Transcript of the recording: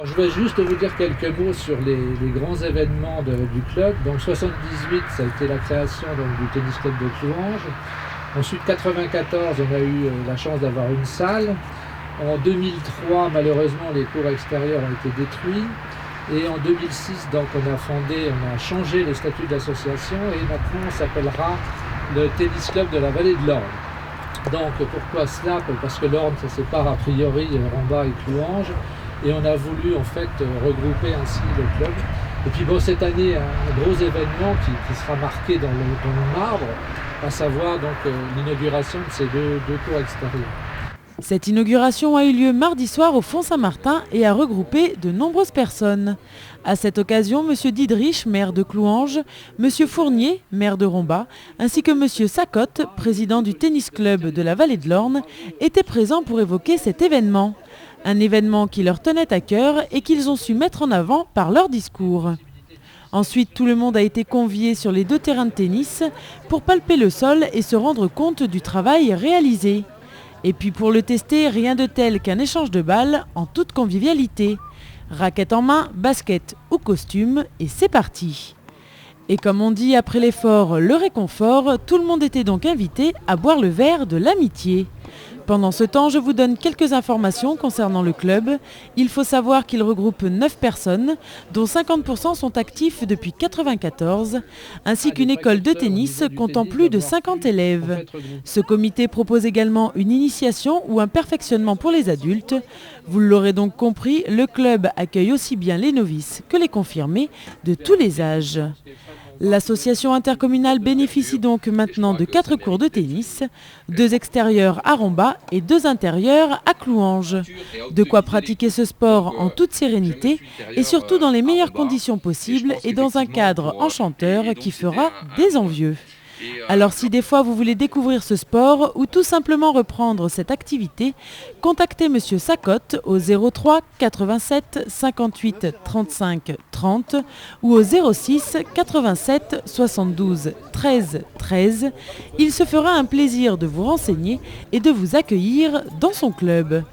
Je vais juste vous dire quelques mots sur les grands événements du club. Donc 78, ça a été la création du tennis club de Clouange. Ensuite 94, on a eu la chance d'avoir une salle. En 2003, malheureusement, les cours extérieurs ont été détruits. Et en 2006, donc, on a changé le statut d'association et maintenant on s'appellera le tennis club de la vallée de l'Orne. Donc pourquoi cela? Parce que l'Orne, ça sépare a priori Romba et Clouange. Et on a voulu en fait regrouper ainsi le club. Et puis bon, cette année, un gros événement qui sera marqué dans le marbre, à savoir donc l'inauguration de ces deux cours extérieurs. Cette inauguration a eu lieu mardi soir au Fond Saint-Martin et a regroupé de nombreuses personnes. À cette occasion, M. Didrich, maire de Clouange, M. Fournier, maire de Romba, ainsi que M. Sacotte, président du tennis club de la vallée de l'Orne, étaient présents pour évoquer cet événement. Un événement qui leur tenait à cœur et qu'ils ont su mettre en avant par leur discours. Ensuite, tout le monde a été convié sur les deux terrains de tennis pour palper le sol et se rendre compte du travail réalisé. Et puis pour le tester, rien de tel qu'un échange de balles en toute convivialité. Raquette en main, basket ou costume, et c'est parti. Et comme on dit après l'effort, le réconfort, tout le monde était donc invité à boire le verre de l'amitié. Pendant ce temps, je vous donne quelques informations concernant le club. Il faut savoir qu'il regroupe 9 personnes, dont 50% sont actifs depuis 1994, ainsi qu'une école de tennis comptant plus de 50 élèves. Ce comité propose également une initiation ou un perfectionnement pour les adultes. Vous l'aurez donc compris, le club accueille aussi bien les novices que les confirmés de tous les âges. L'association intercommunale bénéficie donc maintenant de 4 cours de tennis, 2 extérieurs à Romba et 2 intérieurs à Clouange. De quoi pratiquer ce sport en toute sérénité et surtout dans les meilleures conditions possibles et dans un cadre enchanteur qui fera des envieux. Alors si des fois vous voulez découvrir ce sport ou tout simplement reprendre cette activité, contactez M. Sacotte au 03 87 58 35 30 ou au 06 87 72 13 13. Il se fera un plaisir de vous renseigner et de vous accueillir dans son club.